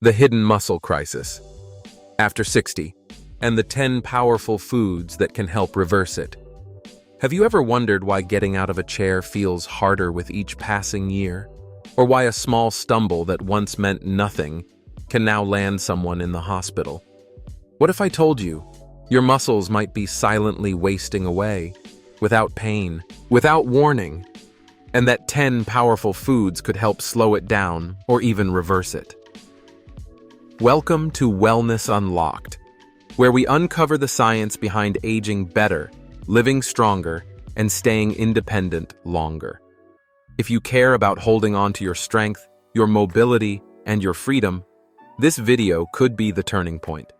The hidden muscle crisis. After 60, and the 10 powerful foods that can help reverse it. Have you ever wondered why getting out of a chair feels harder with each passing year? Or why a small stumble that once meant nothing can now land someone in the hospital? What if I told you your muscles might be silently wasting away, without pain, without warning, and that 10 powerful foods could help slow it down or even reverse it? Welcome to Wellness Unlocked, where we uncover the science behind aging better, living stronger, and staying independent longer. If you care about holding on to your strength, your mobility, and your freedom, this video could be the turning point.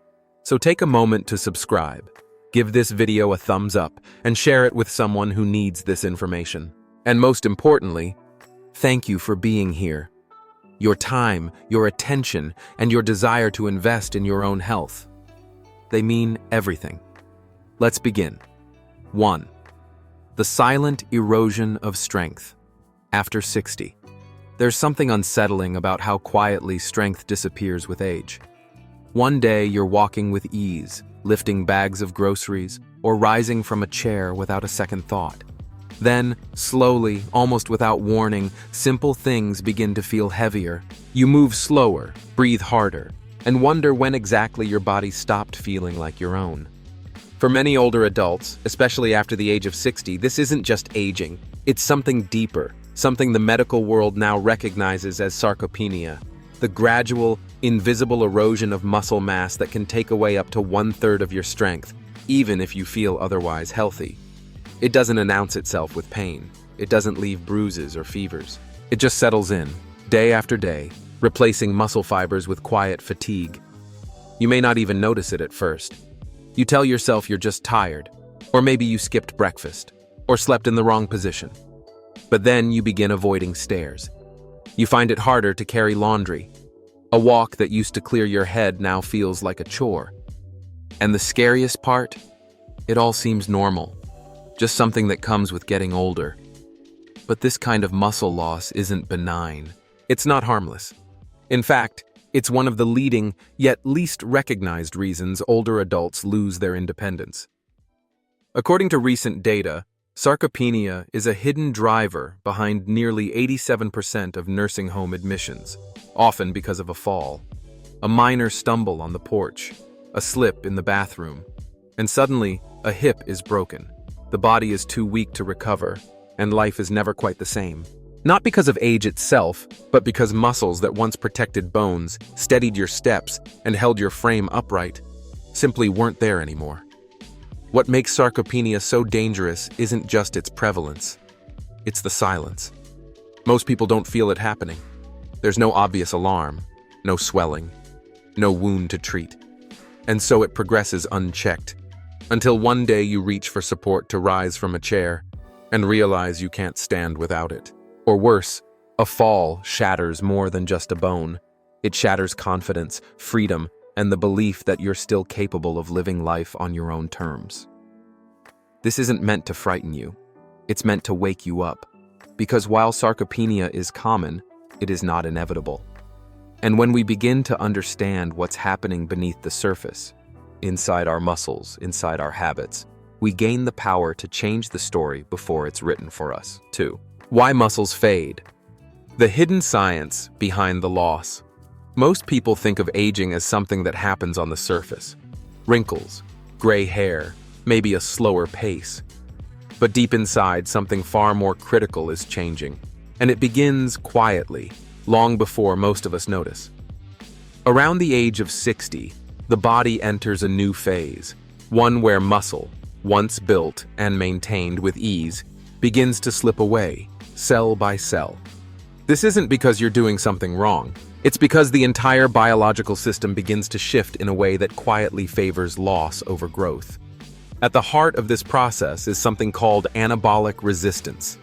So take a moment to subscribe, give this video a thumbs up, and share it with someone who needs this information. And most importantly, thank you for being here. Your time, your attention, and your desire to invest in your own health. They mean everything. Let's begin. 1. The silent erosion of strength. After 60. There's something unsettling about how quietly strength disappears with age. One day you're walking with ease, lifting bags of groceries, or rising from a chair without a second thought. Then, slowly, almost without warning, simple things begin to feel heavier. You move slower, breathe harder, and wonder when exactly your body stopped feeling like your own. For many older adults, especially after the age of 60, this isn't just aging. It's something deeper, something the medical world now recognizes as sarcopenia, the gradual, invisible erosion of muscle mass that can take away up to 1/3 of your strength, even if you feel otherwise healthy. It doesn't announce itself with pain. It doesn't leave bruises or fevers. It just settles in, day after day, replacing muscle fibers with quiet fatigue. You may not even notice it at first. You tell yourself you're just tired, or maybe you skipped breakfast, or slept in the wrong position. But then you begin avoiding stairs. You find it harder to carry laundry. A walk that used to clear your head now feels like a chore. And the scariest part? It all seems normal. Just something that comes with getting older. But this kind of muscle loss isn't benign. It's not harmless. In fact, it's one of the leading, yet least recognized reasons older adults lose their independence. According to recent data, sarcopenia is a hidden driver behind nearly 87% of nursing home admissions, often because of a fall, a minor stumble on the porch, a slip in the bathroom, and suddenly a hip is broken. The body is too weak to recover, and life is never quite the same. Not because of age itself, but because muscles that once protected bones, steadied your steps, and held your frame upright, simply weren't there anymore. What makes sarcopenia so dangerous isn't just its prevalence. It's the silence. Most people don't feel it happening. There's no obvious alarm, no swelling, no wound to treat. And so it progresses unchecked, until one day you reach for support to rise from a chair and realize you can't stand without it. Or worse, a fall shatters more than just a bone. It shatters confidence, freedom, and the belief that you're still capable of living life on your own terms. This isn't meant to frighten you. It's meant to wake you up. Because while sarcopenia is common, it is not inevitable. And when we begin to understand what's happening beneath the surface, inside our muscles, inside our habits, we gain the power to change the story before it's written for us. 2. Why muscles fade. The hidden science behind the loss. Most people think of aging as something that happens on the surface. Wrinkles, gray hair, maybe a slower pace. But deep inside, something far more critical is changing. And it begins quietly, long before most of us notice. Around the age of 60, the body enters a new phase, one where muscle, once built and maintained with ease, begins to slip away, cell by cell. This isn't because you're doing something wrong. It's because the entire biological system begins to shift in a way that quietly favors loss over growth. At the heart of this process is something called anabolic resistance.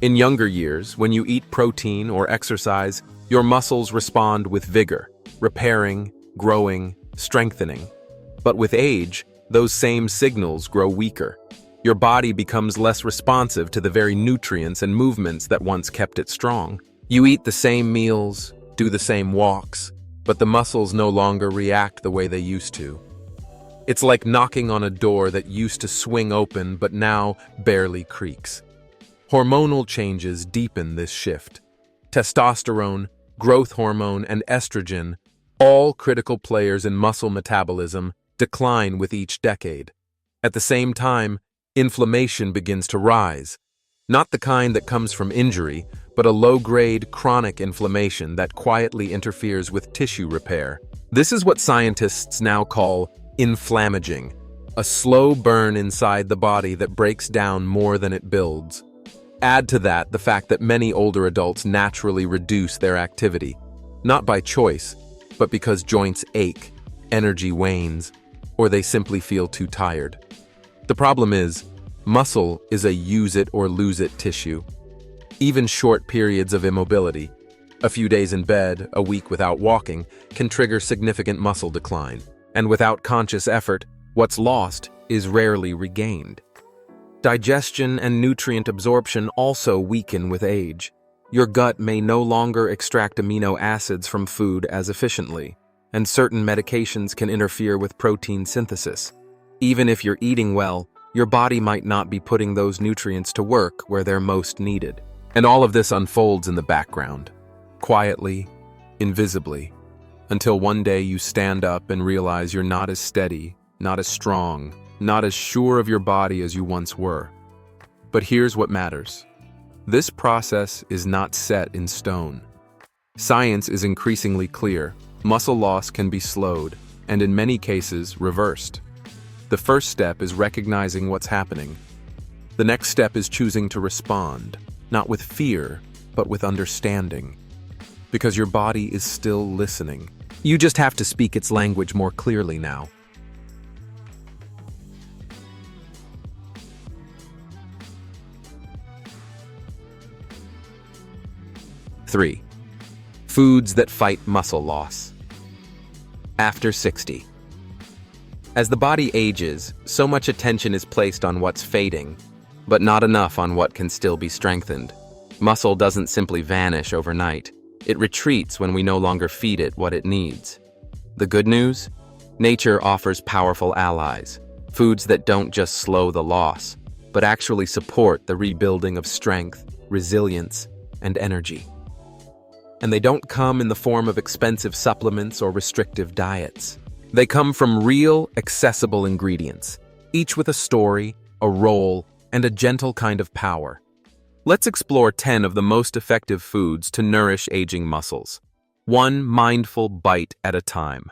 In younger years, when you eat protein or exercise, your muscles respond with vigor, repairing, growing, strengthening. But with age, those same signals grow weaker. Your body becomes less responsive to the very nutrients and movements that once kept it strong. You eat the same meals, do the same walks, but the muscles no longer react the way they used to. It's like knocking on a door that used to swing open but now barely creaks. Hormonal changes deepen this shift. Testosterone, growth hormone, and estrogen, all critical players in muscle metabolism, decline with each decade. At the same time, inflammation begins to rise. Not the kind that comes from injury, but a low-grade chronic inflammation that quietly interferes with tissue repair. This is what scientists now call inflammaging, a slow burn inside the body that breaks down more than it builds. Add to that the fact that many older adults naturally reduce their activity, not by choice, but because joints ache, energy wanes, or they simply feel too tired. The problem is, muscle is a use-it-or-lose-it tissue. Even short periods of immobility, a few days in bed, a week without walking, can trigger significant muscle decline. And without conscious effort, what's lost is rarely regained. Digestion and nutrient absorption also weaken with age. Your gut may no longer extract amino acids from food as efficiently, and certain medications can interfere with protein synthesis. Even if you're eating well, your body might not be putting those nutrients to work where they're most needed. And all of this unfolds in the background, quietly, invisibly, until one day you stand up and realize you're not as steady, not as strong, not as sure of your body as you once were. But here's what matters. This process is not set in stone. Science is increasingly clear. Muscle loss can be slowed, and in many cases, reversed. The first step is recognizing what's happening. The next step is choosing to respond, not with fear, but with understanding. Because your body is still listening. You just have to speak its language more clearly now. Three, foods that fight muscle loss. After 60. As the body ages, so much attention is placed on what's fading, but not enough on what can still be strengthened. Muscle doesn't simply vanish overnight. It retreats when we no longer feed it what it needs. The good news? Nature offers powerful allies, foods that don't just slow the loss, but actually support the rebuilding of strength, resilience, and energy. And they don't come in the form of expensive supplements or restrictive diets. They come from real, accessible ingredients, each with a story, a role, and a gentle kind of power. Let's explore 10 of the most effective foods to nourish aging muscles. One mindful bite at a time.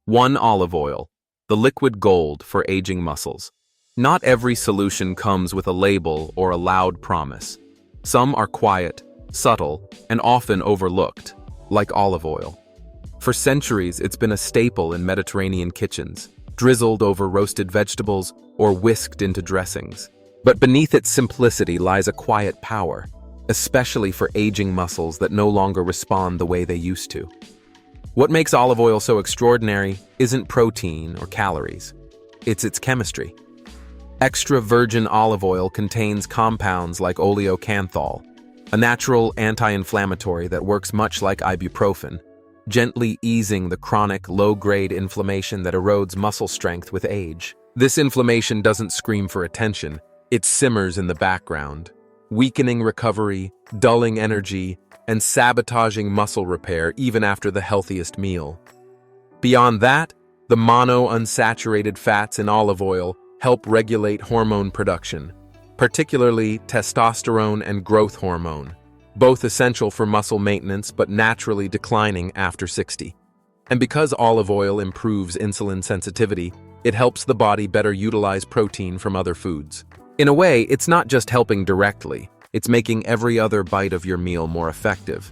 1 olive oil, the liquid gold for aging muscles. Not every solution comes with a label or a loud promise. Some are quiet, subtle, and often overlooked, like olive oil. For centuries, it's been a staple in Mediterranean kitchens, drizzled over roasted vegetables or whisked into dressings. But beneath its simplicity lies a quiet power, especially for aging muscles that no longer respond the way they used to. What makes olive oil so extraordinary isn't protein or calories. It's its chemistry. Extra virgin olive oil contains compounds like oleocanthal, a natural anti-inflammatory that works much like ibuprofen, gently easing the chronic, low-grade inflammation that erodes muscle strength with age. This inflammation doesn't scream for attention. It simmers in the background, weakening recovery, dulling energy, and sabotaging muscle repair even after the healthiest meal. Beyond that, the monounsaturated fats in olive oil help regulate hormone production, particularly testosterone and growth hormone, both essential for muscle maintenance but naturally declining after 60. And because olive oil improves insulin sensitivity, it helps the body better utilize protein from other foods. In a way, it's not just helping directly, it's making every other bite of your meal more effective.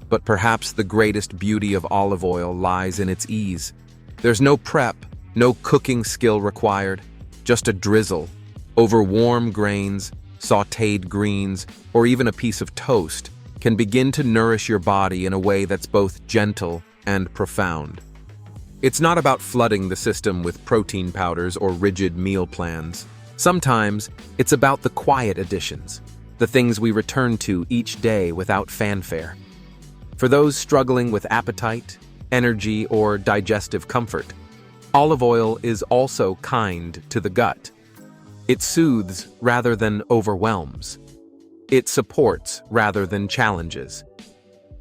But perhaps the greatest beauty of olive oil lies in its ease. There's no prep, no cooking skill required, just a drizzle over warm grains, sautéed greens, or even a piece of toast can begin to nourish your body in a way that's both gentle and profound. It's not about flooding the system with protein powders or rigid meal plans. Sometimes, it's about the quiet additions, the things we return to each day without fanfare. For those struggling with appetite, energy, or digestive comfort. Olive oil is also kind to the gut. It soothes rather than overwhelms. It supports rather than challenges.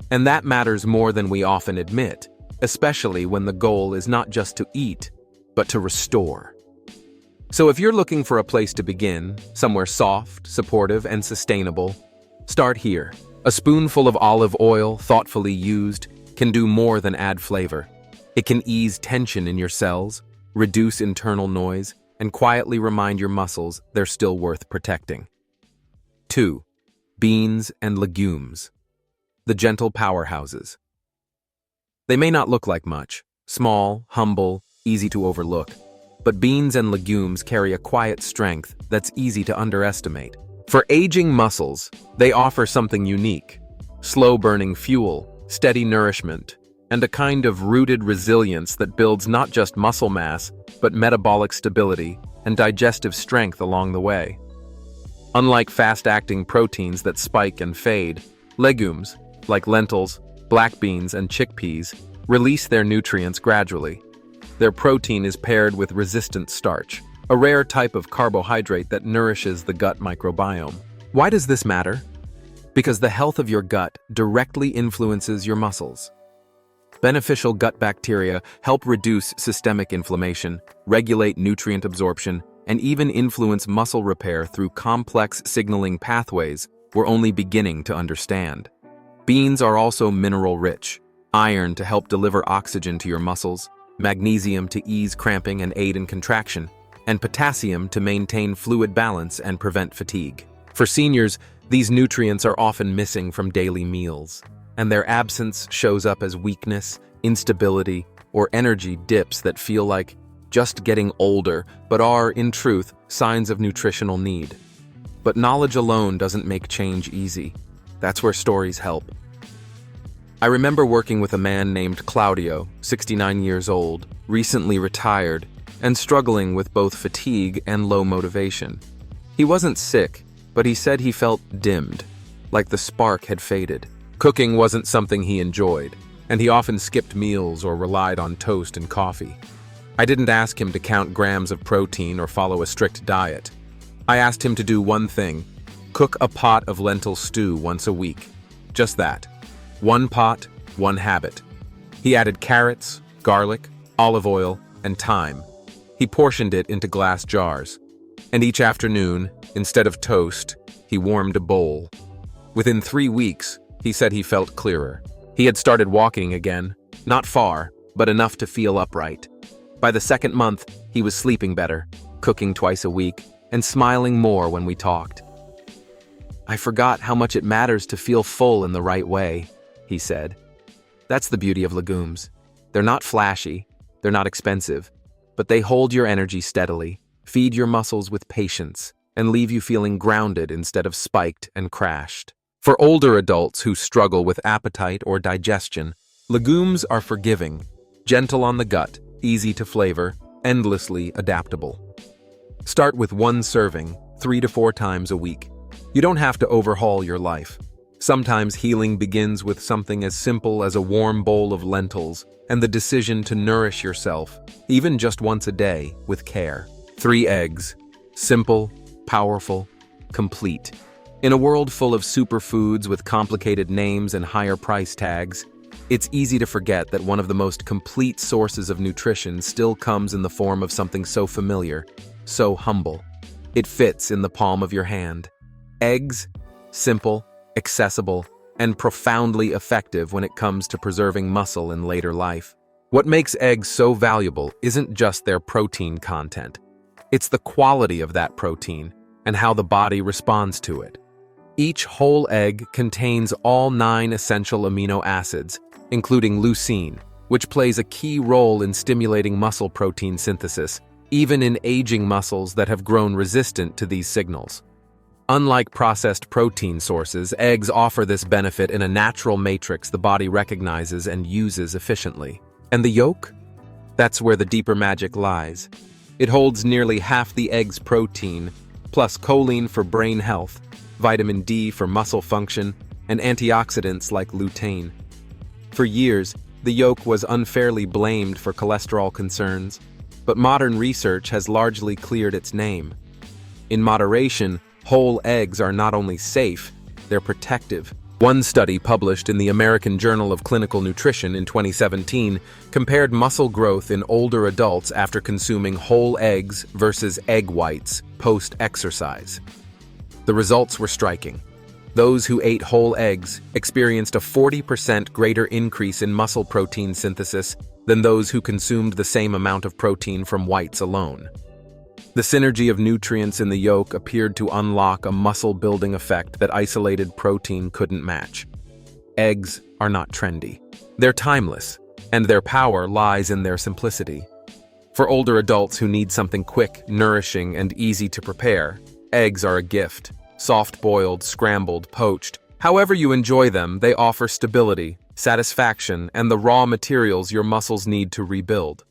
And that matters more than we often admit, especially when the goal is not just to eat, but to restore. So if you're looking for a place to begin, somewhere soft, supportive, and sustainable, start here. A spoonful of olive oil, thoughtfully used, can do more than add flavor. It can ease tension in your cells, reduce internal noise, and quietly remind your muscles they're still worth protecting. 2. Beans and legumes. The gentle powerhouses. They may not look like much, small, humble, easy to overlook, but beans and legumes carry a quiet strength that's easy to underestimate. For aging muscles, they offer something unique: slow-burning fuel, steady nourishment, and a kind of rooted resilience that builds not just muscle mass, but metabolic stability and digestive strength along the way. Unlike fast-acting proteins that spike and fade, legumes, like lentils, black beans, and chickpeas, release their nutrients gradually. Their protein is paired with resistant starch, a rare type of carbohydrate that nourishes the gut microbiome. Why does this matter? Because the health of your gut directly influences your muscles. Beneficial gut bacteria help reduce systemic inflammation, regulate nutrient absorption, and even influence muscle repair through complex signaling pathways we're only beginning to understand. Beans are also mineral-rich: iron to help deliver oxygen to your muscles, magnesium to ease cramping and aid in contraction, and potassium to maintain fluid balance and prevent fatigue. For seniors, these nutrients are often missing from daily meals, and their absence shows up as weakness, instability, or energy dips that feel like just getting older, but are, in truth, signs of nutritional need. But knowledge alone doesn't make change easy. That's where stories help. I remember working with a man named Claudio, 69 years old, recently retired, and struggling with both fatigue and low motivation. He wasn't sick, but he said he felt dimmed, like the spark had faded. Cooking wasn't something he enjoyed, and he often skipped meals or relied on toast and coffee. I didn't ask him to count grams of protein or follow a strict diet. I asked him to do one thing: cook a pot of lentil stew once a week. Just that. One pot, one habit. He added carrots, garlic, olive oil, and thyme. He portioned it into glass jars. And each afternoon, instead of toast, he warmed a bowl. Within 3 weeks, he said he felt clearer. He had started walking again, not far, but enough to feel upright. By the second month, he was sleeping better, cooking twice a week, and smiling more when we talked. "I forgot how much it matters to feel full in the right way," he said. That's the beauty of legumes. They're not flashy, they're not expensive, but they hold your energy steadily, feed your muscles with patience, and leave you feeling grounded instead of spiked and crashed. For older adults who struggle with appetite or digestion, legumes are forgiving, gentle on the gut, easy to flavor, endlessly adaptable. Start with one serving, 3 to 4 times a week. You don't have to overhaul your life. Sometimes healing begins with something as simple as a warm bowl of lentils and the decision to nourish yourself, even just once a day, with care. 3 eggs. Simple, powerful, complete. In a world full of superfoods with complicated names and higher price tags, it's easy to forget that one of the most complete sources of nutrition still comes in the form of something so familiar, so humble. It fits in the palm of your hand. Eggs, simple, accessible, and profoundly effective when it comes to preserving muscle in later life. What makes eggs so valuable isn't just their protein content. It's the quality of that protein and how the body responds to it. Each whole egg contains all 9 essential amino acids, including leucine, which plays a key role in stimulating muscle protein synthesis, even in aging muscles that have grown resistant to these signals. Unlike processed protein sources, eggs offer this benefit in a natural matrix the body recognizes and uses efficiently. And the yolk? That's where the deeper magic lies. It holds nearly half the egg's protein, plus choline for brain health, vitamin D for muscle function, and antioxidants like lutein. For years, the yolk was unfairly blamed for cholesterol concerns, but modern research has largely cleared its name. In moderation, whole eggs are not only safe, they're protective. One study published in the American Journal of Clinical Nutrition in 2017 compared muscle growth in older adults after consuming whole eggs versus egg whites post-exercise. The results were striking. Those who ate whole eggs experienced a 40% greater increase in muscle protein synthesis than those who consumed the same amount of protein from whites alone. The synergy of nutrients in the yolk appeared to unlock a muscle-building effect that isolated protein couldn't match. Eggs are not trendy. They're timeless, and their power lies in their simplicity. For older adults who need something quick, nourishing, and easy to prepare, eggs are a gift. Soft-boiled, scrambled, poached. However you enjoy them, they offer stability, satisfaction, and the raw materials your muscles need to rebuild.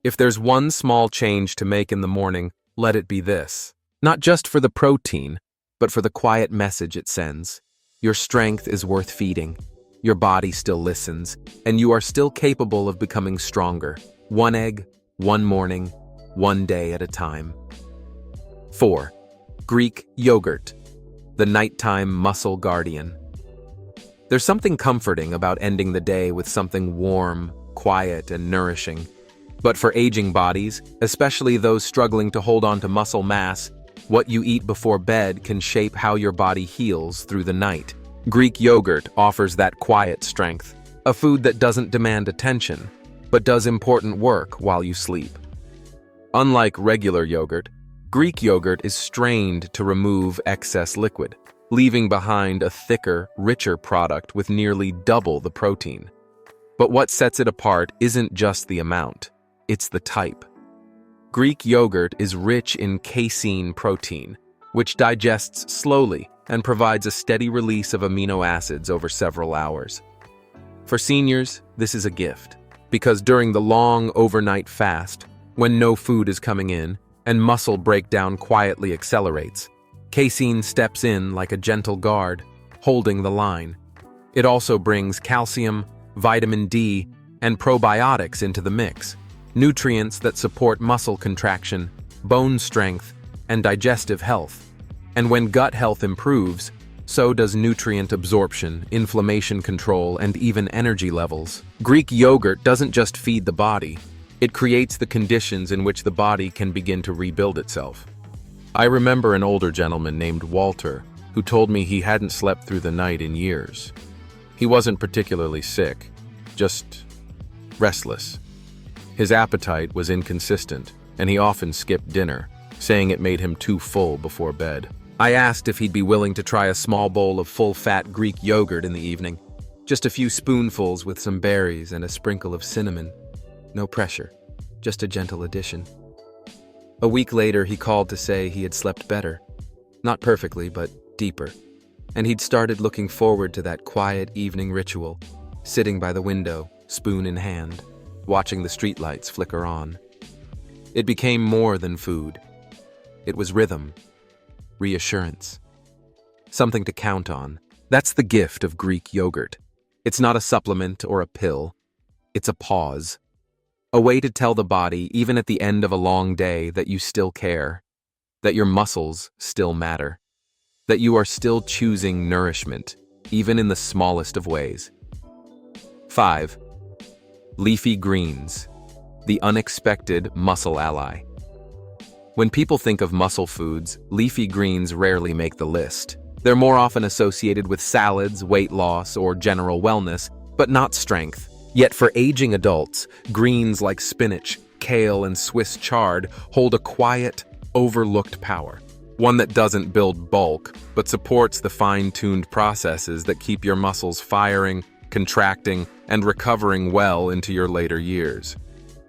If there's one small change to make in the morning, let it be this. Not just for the protein, but for the quiet message it sends. Your strength is worth feeding. Your body still listens, and you are still capable of becoming stronger. One egg, one morning, one day at a time. 4. Greek yogurt, the nighttime muscle guardian. There's something comforting about ending the day with something warm, quiet, and nourishing. But for aging bodies, especially those struggling to hold on to muscle mass, what you eat before bed can shape how your body heals through the night. Greek yogurt offers that quiet strength, a food that doesn't demand attention, but does important work while you sleep. Unlike regular yogurt, Greek yogurt is strained to remove excess liquid, leaving behind a thicker, richer product with nearly double the protein. But what sets it apart isn't just the amount. It's the type. Greek yogurt is rich in casein protein, which digests slowly and provides a steady release of amino acids over several hours. For seniors, this is a gift, because during the long overnight fast, when no food is coming in and muscle breakdown quietly accelerates, casein steps in like a gentle guard, holding the line. It also brings calcium, vitamin D, and probiotics into the mix. Nutrients that support muscle contraction, bone strength, and digestive health. And when gut health improves, so does nutrient absorption, inflammation control, and even energy levels. Greek yogurt doesn't just feed the body, it creates the conditions in which the body can begin to rebuild itself. I remember an older gentleman named Walter who told me he hadn't slept through the night in years. He wasn't particularly sick, just restless. His appetite was inconsistent, and he often skipped dinner, saying it made him too full before bed. I asked if he'd be willing to try a small bowl of full-fat Greek yogurt in the evening. Just a few spoonfuls with some berries and a sprinkle of cinnamon. No pressure, just a gentle addition. A week later, he called to say he had slept better. Not perfectly, but deeper. And he'd started looking forward to that quiet evening ritual, sitting by the window, spoon in hand, watching the streetlights flicker on. It became more than food. It was rhythm, reassurance, something to count on. That's the gift of Greek yogurt. It's not a supplement or a pill. It's a pause. A way to tell the body, even at the end of a long day, that you still care, that your muscles still matter, that you are still choosing nourishment, even in the smallest of ways. 5. Leafy greens, the unexpected muscle ally. When people think of muscle foods, leafy greens rarely make the list. They're more often associated with salads, weight loss, or general wellness, but not strength. Yet for aging adults, greens like spinach, kale, and Swiss chard hold a quiet, overlooked power. One that doesn't build bulk, but supports the fine-tuned processes that keep your muscles firing, contracting, and recovering well into your later years.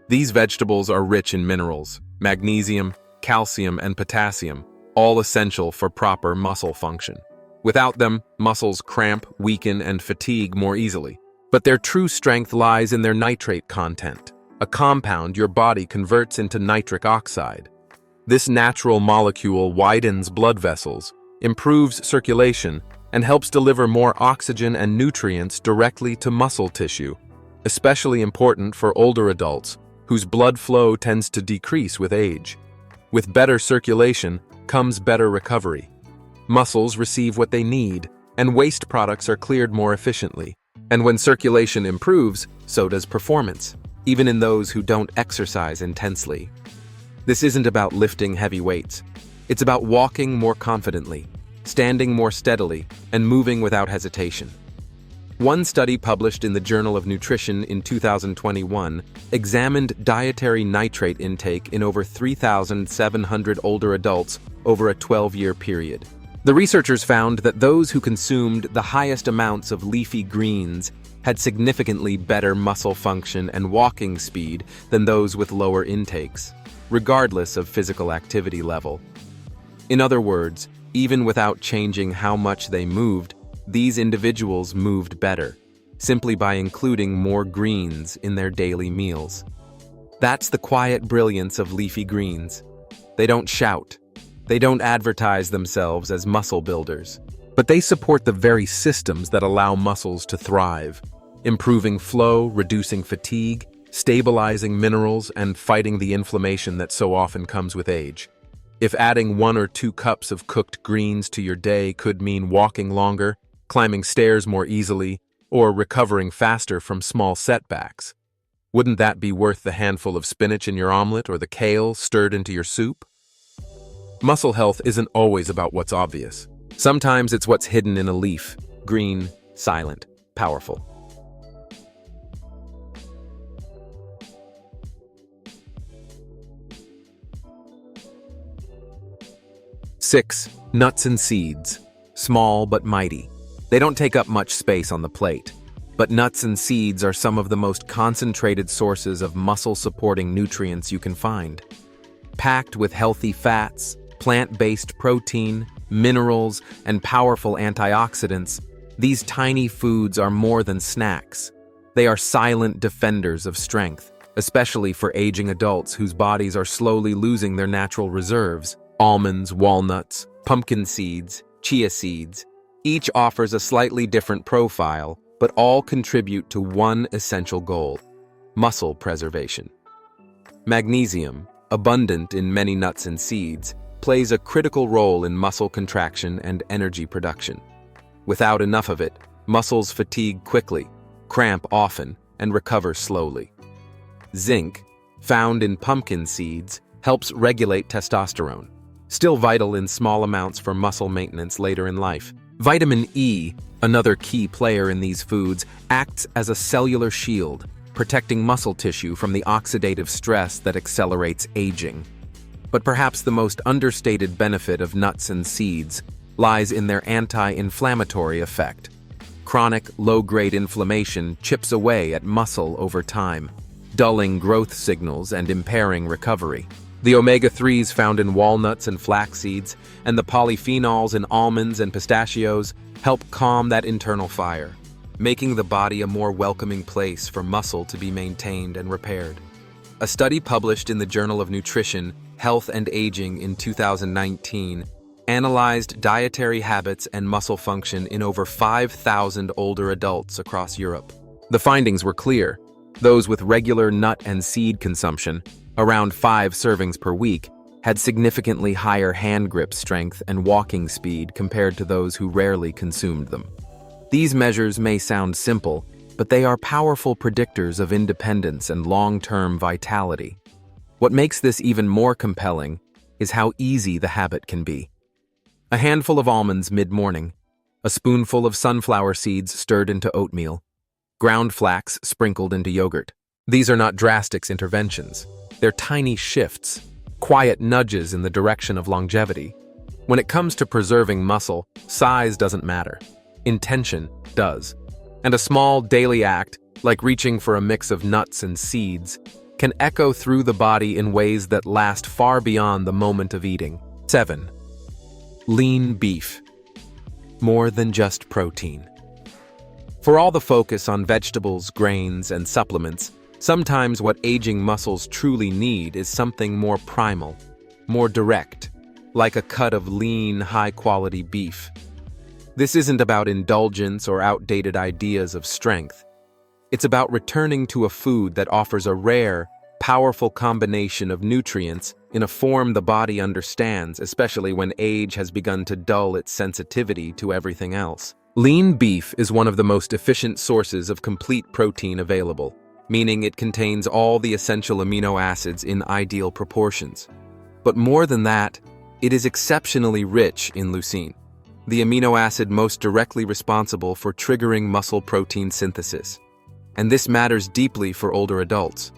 These vegetables are rich in minerals, magnesium, calcium, and potassium, all essential for proper muscle function. Without them, muscles cramp, weaken, and fatigue more easily. But their true strength lies in their nitrate content, a compound your body converts into nitric oxide. This natural molecule widens blood vessels, improves circulation, and helps deliver more oxygen and nutrients directly to muscle tissue. especially important for older adults whose blood flow tends to decrease with age. With better circulation comes better recovery. Muscles receive what they need, and waste products are cleared more efficiently. And when circulation improves, so does performance, even in those who don't exercise intensely. This isn't about lifting heavy weights. It's about walking more confidently, standing more steadily, and moving without hesitation. One study published in the Journal of Nutrition in 2021 examined dietary nitrate intake in over 3,700 older adults over a 12-year period. The researchers found that those who consumed the highest amounts of leafy greens had significantly better muscle function and walking speed than those with lower intakes, regardless of physical activity level. In other words, even without changing how much they moved, these individuals moved better, simply by including more greens in their daily meals. That's the quiet brilliance of leafy greens. They don't shout. They don't advertise themselves as muscle builders, but they support the very systems that allow muscles to thrive, improving flow, reducing fatigue, stabilizing minerals, and fighting the inflammation that so often comes with age. If adding 1 or 2 cups of cooked greens to your day could mean walking longer, climbing stairs more easily, or recovering faster from small setbacks, wouldn't that be worth the handful of spinach in your omelet or the kale stirred into your soup? Muscle health isn't always about what's obvious. Sometimes it's what's hidden in a leaf, green, silent, powerful. Six, nuts and seeds. Small but mighty. They don't take up much space on the plate, but nuts and seeds are some of the most concentrated sources of muscle-supporting nutrients you can find. Packed with healthy fats, plant-based protein, minerals, and powerful antioxidants, these tiny foods are more than snacks. They are silent defenders of strength, especially for aging adults whose bodies are slowly losing their natural reserves. Almonds, walnuts, pumpkin seeds, chia seeds. Each offers a slightly different profile, but all contribute to one essential goal: muscle preservation. Magnesium, abundant in many nuts and seeds, plays a critical role in muscle contraction and energy production. Without enough of it, muscles fatigue quickly, cramp often, and recover slowly. Zinc, found in pumpkin seeds, helps regulate testosterone, still vital in small amounts for muscle maintenance later in life. Vitamin E, another key player in these foods, acts as a cellular shield, protecting muscle tissue from the oxidative stress that accelerates aging. But perhaps the most understated benefit of nuts and seeds lies in their anti-inflammatory effect. Chronic, low-grade inflammation chips away at muscle over time, dulling growth signals and impairing recovery. The omega-3s found in walnuts and flax seeds, and the polyphenols in almonds and pistachios help calm that internal fire, making the body a more welcoming place for muscle to be maintained and repaired. A study published in the Journal of Nutrition, Health and Aging in 2019 analyzed dietary habits and muscle function in over 5,000 older adults across Europe. The findings were clear. Those with regular nut and seed consumption, around 5 servings per week, had significantly higher hand grip strength and walking speed compared to those who rarely consumed them. These measures may sound simple, but they are powerful predictors of independence and long-term vitality. What makes this even more compelling is how easy the habit can be. A handful of almonds mid-morning, a spoonful of sunflower seeds stirred into oatmeal, ground flax sprinkled into yogurt. These are not drastic interventions. They're tiny shifts, quiet nudges in the direction of longevity. When it comes to preserving muscle, size doesn't matter. Intention does. And a small daily act, like reaching for a mix of nuts and seeds, can echo through the body in ways that last far beyond the moment of eating. 7. Lean beef. More than just protein. For all the focus on vegetables, grains, and supplements, sometimes what aging muscles truly need is something more primal, more direct, like a cut of lean, high-quality beef. This isn't about indulgence or outdated ideas of strength. It's about returning to a food that offers a rare, powerful combination of nutrients in a form the body understands, especially when age has begun to dull its sensitivity to everything else. Lean beef is one of the most efficient sources of complete protein available, meaning it contains all the essential amino acids in ideal proportions. But more than that, it is exceptionally rich in leucine, the amino acid most directly responsible for triggering muscle protein synthesis. And this matters deeply for older adults.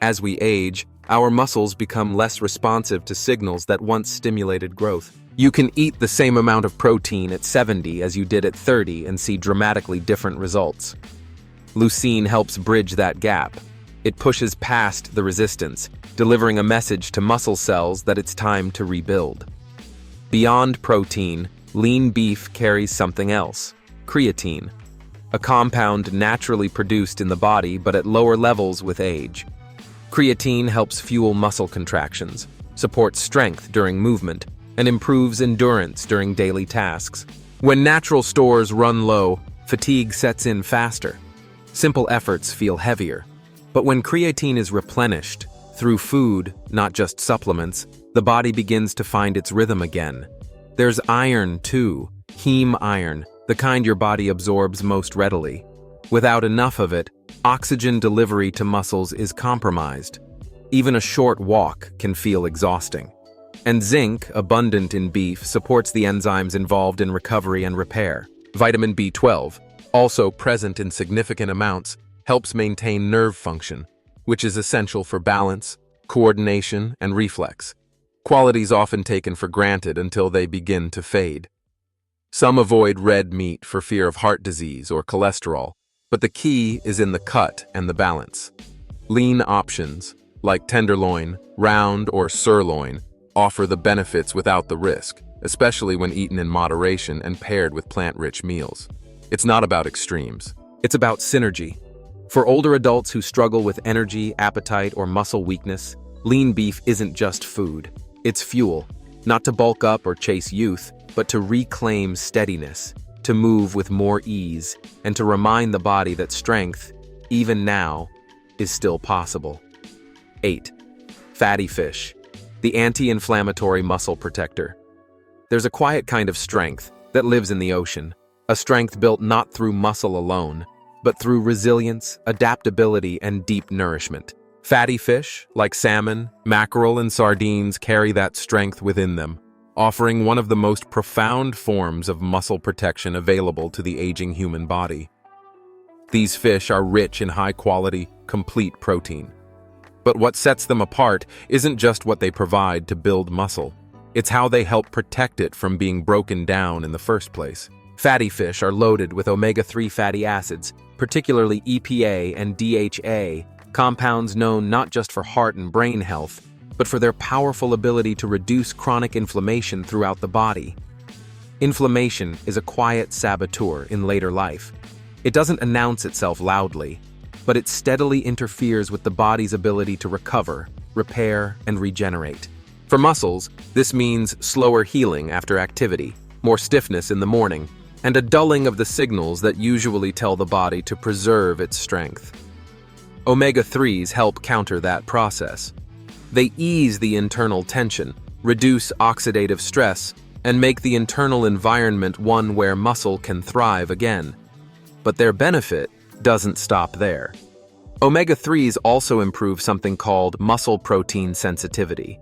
As we age, our muscles become less responsive to signals that once stimulated growth. You can eat the same amount of protein at 70 as you did at 30 and see dramatically different results. Leucine helps bridge that gap. It pushes past the resistance, delivering a message to muscle cells that it's time to rebuild. Beyond protein, lean beef carries something else: creatine, a compound naturally produced in the body but at lower levels with age. Creatine helps fuel muscle contractions, supports strength during movement, and improves endurance during daily tasks. When natural stores run low, fatigue sets in faster. Simple efforts feel heavier. But when creatine is replenished, through food, not just supplements, the body begins to find its rhythm again. There's iron too, heme iron, the kind your body absorbs most readily. Without enough of it, oxygen delivery to muscles is compromised. Even a short walk can feel exhausting. And zinc, abundant in beef, supports the enzymes involved in recovery and repair. Vitamin B12, also present in significant amounts, helps maintain nerve function, which is essential for balance, coordination, and reflex. Qualities often taken for granted until they begin to fade. Some avoid red meat for fear of heart disease or cholesterol, but the key is in the cut and the balance. Lean options, like tenderloin, round, or sirloin, offer the benefits without the risk, especially when eaten in moderation and paired with plant-rich meals. It's not about extremes. It's about synergy. For older adults who struggle with energy, appetite, or muscle weakness, lean beef isn't just food. It's fuel, not to bulk up or chase youth, but to reclaim steadiness, to move with more ease, and to remind the body that strength, even now, is still possible. 8. Fatty fish, the anti-inflammatory muscle protector. There's a quiet kind of strength that lives in the ocean, a strength built not through muscle alone, but through resilience, adaptability, and deep nourishment. Fatty fish, like salmon, mackerel, and sardines, carry that strength within them, offering one of the most profound forms of muscle protection available to the aging human body. These fish are rich in high-quality, complete protein. But what sets them apart isn't just what they provide to build muscle. It's how they help protect it from being broken down in the first place. Fatty fish are loaded with omega-3 fatty acids, particularly EPA and DHA, compounds known not just for heart and brain health, but for their powerful ability to reduce chronic inflammation throughout the body. Inflammation is a quiet saboteur in later life. It doesn't announce itself loudly, but it steadily interferes with the body's ability to recover, repair, and regenerate. For muscles, this means slower healing after activity, more stiffness in the morning, and a dulling of the signals that usually tell the body to preserve its strength. Omega-3s help counter that process. They ease the internal tension, reduce oxidative stress, and make the internal environment one where muscle can thrive again. But their benefit doesn't stop there. Omega-3s also improve something called muscle protein sensitivity.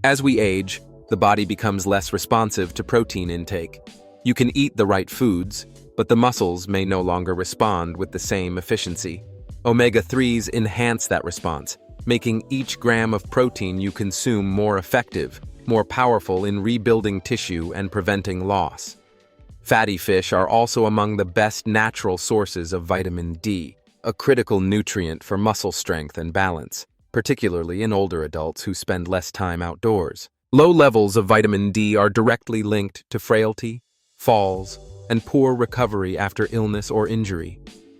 As we age, the body becomes less responsive to protein intake. You can eat the right foods, but the muscles may no longer respond with the same efficiency. Omega-3s enhance that response, making each gram of protein you consume more effective, more powerful in rebuilding tissue and preventing loss. Fatty fish are also among the best natural sources of vitamin D, a critical nutrient for muscle strength and balance, particularly in older adults who spend less time outdoors. Low levels of vitamin D are directly linked to frailty, falls, and poor recovery after illness or injury.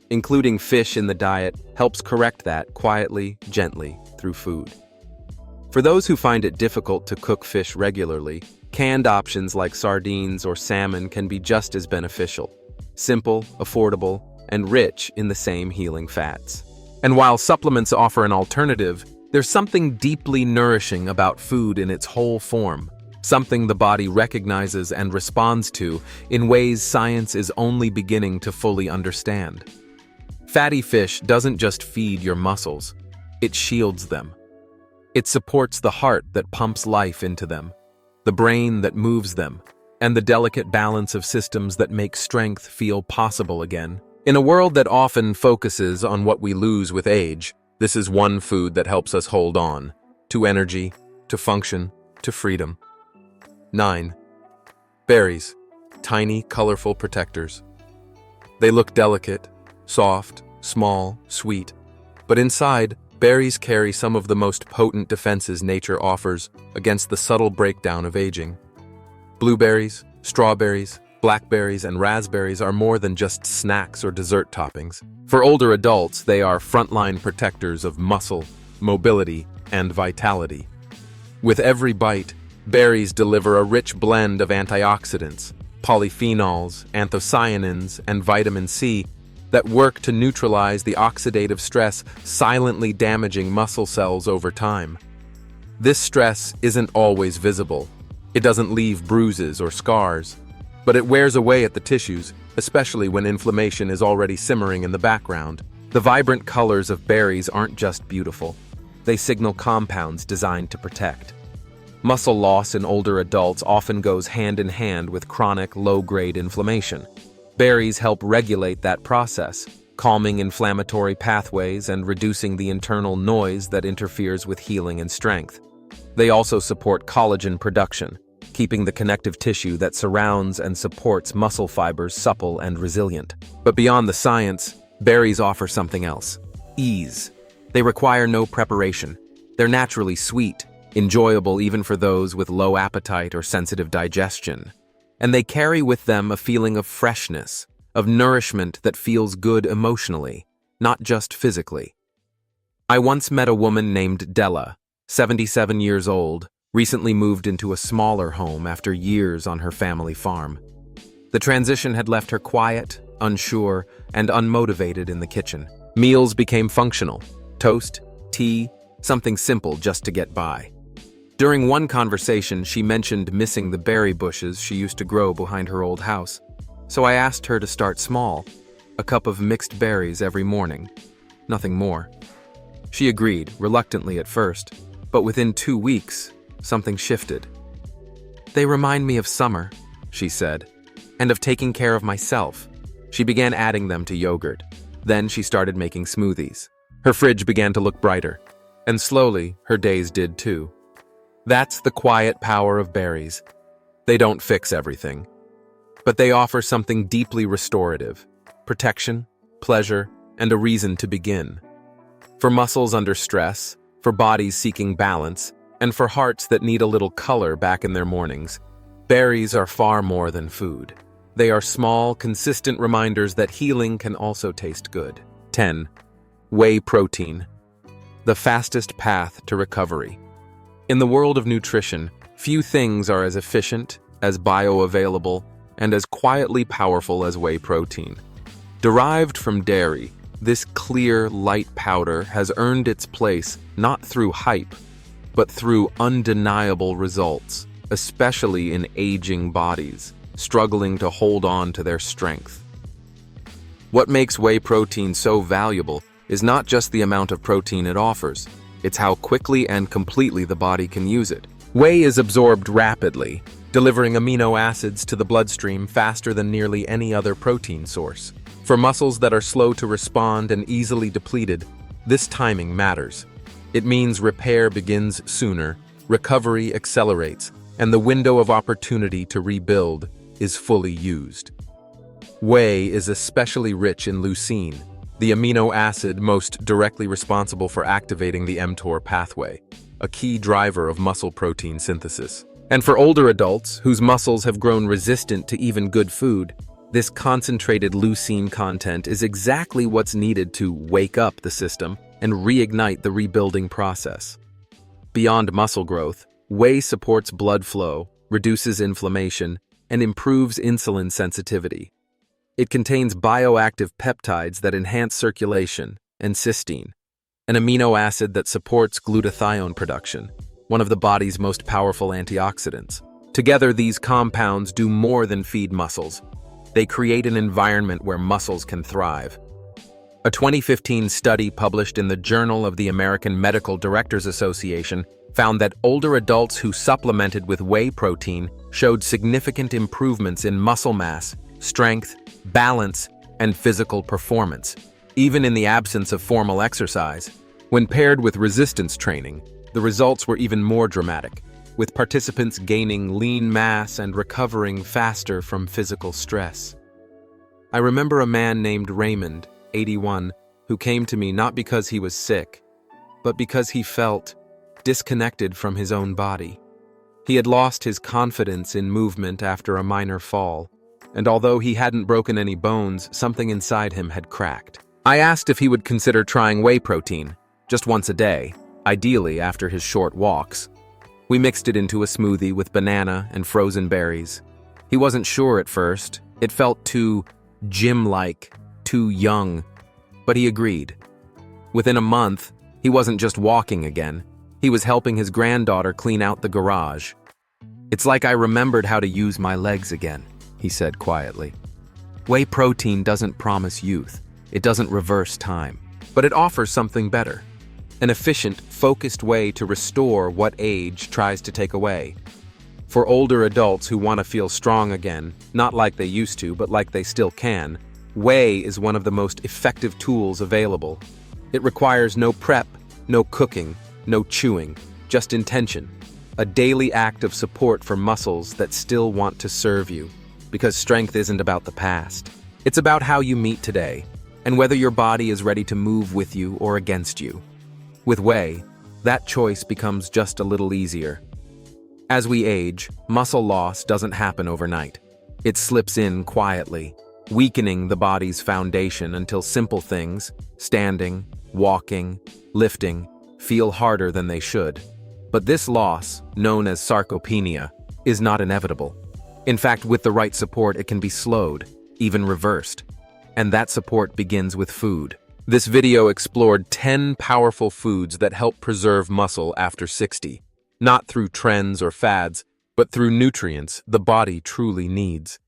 Including fish in the diet helps correct that quietly, gently, through food. For those who find it difficult to cook fish regularly, canned options like sardines or salmon can be just as beneficial. Simple, affordable, and rich in the same healing fats. And while supplements offer an alternative, there's something deeply nourishing about food in its whole form, something the body recognizes and responds to in ways science is only beginning to fully understand. Fatty fish doesn't just feed your muscles, it shields them. It supports the heart that pumps life into them, the brain that moves them, and the delicate balance of systems that make strength feel possible again. In a world that often focuses on what we lose with age, this is one food that helps us hold on to energy, to function, to freedom. 9. Berries, tiny, colorful protectors. They look delicate, soft, small, sweet, but inside, berries carry some of the most potent defenses nature offers against the subtle breakdown of aging. Blueberries, strawberries, blackberries, and raspberries are more than just snacks or dessert toppings. For older adults, they are frontline protectors of muscle, mobility, and vitality. With every bite, berries deliver a rich blend of antioxidants, polyphenols, anthocyanins, and vitamin C that work to neutralize the oxidative stress silently damaging muscle cells over time. This stress isn't always visible. It doesn't leave bruises or scars, but it wears away at the tissues, especially when inflammation is already simmering in the background. The vibrant colors of berries aren't just beautiful. They signal compounds designed to protect. Muscle loss in older adults often goes hand in hand with chronic, low-grade inflammation. Berries help regulate that process, calming inflammatory pathways and reducing the internal noise that interferes with healing and strength. They also support collagen production, keeping the connective tissue that surrounds and supports muscle fibers supple and resilient. But beyond the science, berries offer something else: ease. They require no preparation. They're naturally sweet, enjoyable even for those with low appetite or sensitive digestion. And they carry with them a feeling of freshness, of nourishment that feels good emotionally, not just physically. I once met a woman named Della, 77 years old, recently moved into a smaller home after years on her family farm. The transition had left her quiet, unsure, and unmotivated in the kitchen. Meals became functional: toast, tea, something simple just to get by. During one conversation, she mentioned missing the berry bushes she used to grow behind her old house. So I asked her to start small, a cup of mixed berries every morning. Nothing more. She agreed, reluctantly at first, but within 2 weeks, something shifted. "They remind me of summer," she said, "and of taking care of myself." She began adding them to yogurt. Then she started making smoothies. Her fridge began to look brighter, and slowly, her days did too. That's the quiet power of berries. They don't fix everything, but they offer something deeply restorative: protection, pleasure, and a reason to begin. For muscles under stress, for bodies seeking balance, and for hearts that need a little color back in their mornings, berries are far more than food. They are small, consistent reminders that healing can also taste good. 10. Whey protein, the fastest path to recovery. In the world of nutrition, few things are as efficient, as bioavailable, and as quietly powerful as whey protein. Derived from dairy, this clear, light powder has earned its place not through hype, but through undeniable results, especially in aging bodies, struggling to hold on to their strength. What makes whey protein so valuable is not just the amount of protein it offers, it's how quickly and completely the body can use it. Whey is absorbed rapidly, delivering amino acids to the bloodstream faster than nearly any other protein source. For muscles that are slow to respond and easily depleted, this timing matters. It means repair begins sooner, recovery accelerates, and the window of opportunity to rebuild is fully used. Whey is especially rich in leucine, the amino acid most directly responsible for activating the mTOR pathway, a key driver of muscle protein synthesis. And for older adults whose muscles have grown resistant to even good food, this concentrated leucine content is exactly what's needed to wake up the system and reignite the rebuilding process. Beyond muscle growth, whey supports blood flow, reduces inflammation, and improves insulin sensitivity. It contains bioactive peptides that enhance circulation and cysteine, an amino acid that supports glutathione production, one of the body's most powerful antioxidants. Together, these compounds do more than feed muscles. They create an environment where muscles can thrive. A 2015 study published in the Journal of the American Medical Directors Association found that older adults who supplemented with whey protein showed significant improvements in muscle mass, strength, balance, and physical performance, even in the absence of formal exercise. When paired with resistance training, the results were even more dramatic, with participants gaining lean mass and recovering faster from physical stress. I remember a man named Raymond, 81, who came to me not because he was sick, but because he felt disconnected from his own body. He had lost his confidence in movement after a minor fall, and although he hadn't broken any bones, something inside him had cracked. I asked if he would consider trying whey protein, just once a day, ideally after his short walks. We mixed it into a smoothie with banana and frozen berries. He wasn't sure at first. It felt too gym-like, too young, but he agreed. Within a month, he wasn't just walking again. He was helping his granddaughter clean out the garage. "It's like I remembered how to use my legs again," he said quietly. Whey protein doesn't promise youth. It doesn't reverse time. But it offers something better. An efficient, focused way to restore what age tries to take away. For older adults who want to feel strong again, not like they used to, but like they still can, whey is one of the most effective tools available. It requires no prep, no cooking, no chewing, just intention. A daily act of support for muscles that still want to serve you. Because strength isn't about the past. It's about how you meet today, and whether your body is ready to move with you or against you. With whey, that choice becomes just a little easier. As we age, muscle loss doesn't happen overnight. It slips in quietly, weakening the body's foundation until simple things, standing, walking, lifting, feel harder than they should. But this loss, known as sarcopenia, is not inevitable. In fact, with the right support, it can be slowed, even reversed. And that support begins with food. This video explored 10 powerful foods that help preserve muscle after 60, not through trends or fads, but through nutrients the body truly needs.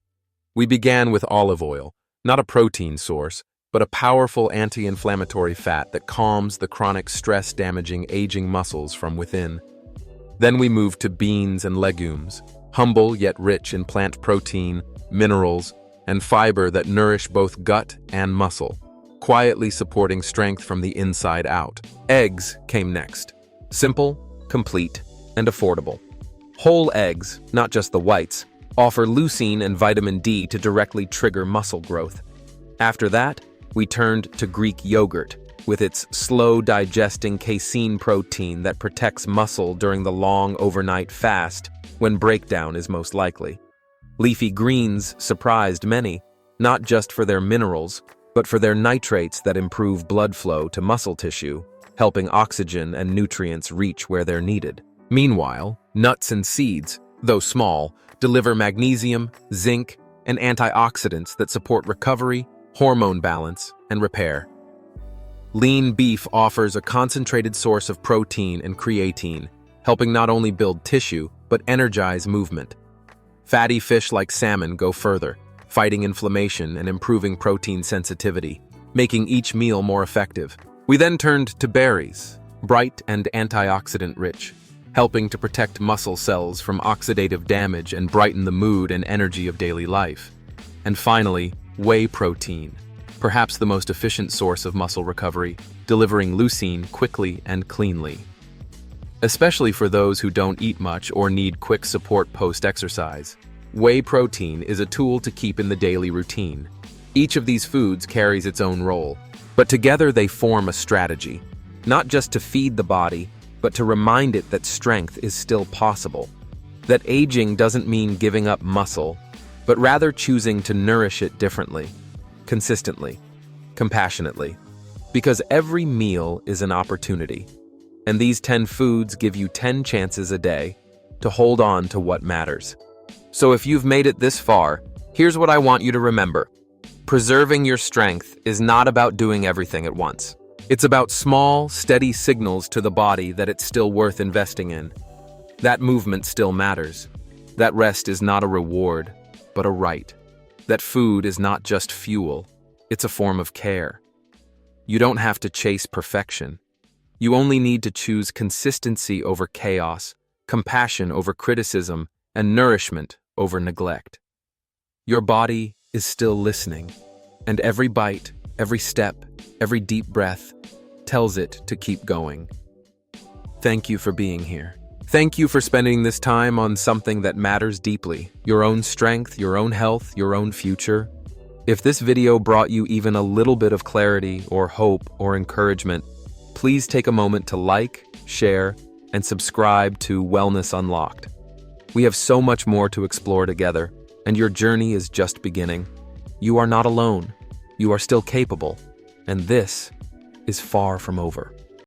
We began with olive oil, not a protein source, but a powerful anti-inflammatory fat that calms the chronic stress-damaging aging muscles from within. Then we moved to beans and legumes, humble yet rich in plant protein, minerals, and fiber that nourish both gut and muscle, quietly supporting strength from the inside out. Eggs came next. Simple, complete, and affordable. Whole eggs, not just the whites, offer leucine and vitamin D to directly trigger muscle growth. After that, we turned to Greek yogurt, with its slow-digesting casein protein that protects muscle during the long overnight fast when breakdown is most likely. Leafy greens surprised many, not just for their minerals, but for their nitrates that improve blood flow to muscle tissue, helping oxygen and nutrients reach where they're needed. Meanwhile, nuts and seeds, though small, deliver magnesium, zinc, and antioxidants that support recovery, hormone balance, and repair. Lean beef offers a concentrated source of protein and creatine, helping not only build tissue, but energize movement. Fatty fish like salmon go further, fighting inflammation and improving protein sensitivity, making each meal more effective. We then turned to berries, bright and antioxidant-rich, helping to protect muscle cells from oxidative damage and brighten the mood and energy of daily life. And finally, whey protein, perhaps the most efficient source of muscle recovery, delivering leucine quickly and cleanly. Especially for those who don't eat much or need quick support post-exercise, whey protein is a tool to keep in the daily routine. Each of these foods carries its own role, but together they form a strategy, not just to feed the body, but to remind it that strength is still possible, that aging doesn't mean giving up muscle, but rather choosing to nourish it differently, consistently, compassionately, because every meal is an opportunity, and these 10 foods give you 10 chances a day to hold on to what matters. So if you've made it this far, here's what I want you to remember. Preserving your strength is not about doing everything at once. It's about small, steady signals to the body that it's still worth investing in. That movement still matters. That rest is not a reward, but a right. That food is not just fuel, it's a form of care. You don't have to chase perfection. You only need to choose consistency over chaos, compassion over criticism, and nourishment over neglect. Your body is still listening, and every bite, every step, every deep breath tells it to keep going. Thank you for being here. Thank you for spending this time on something that matters deeply, your own strength, your own health, your own future. If this video brought you even a little bit of clarity or hope or encouragement, please take a moment to like, share, and subscribe to Wellness Unlocked. We have so much more to explore together, and your journey is just beginning. You are not alone. You are still capable, and this is far from over.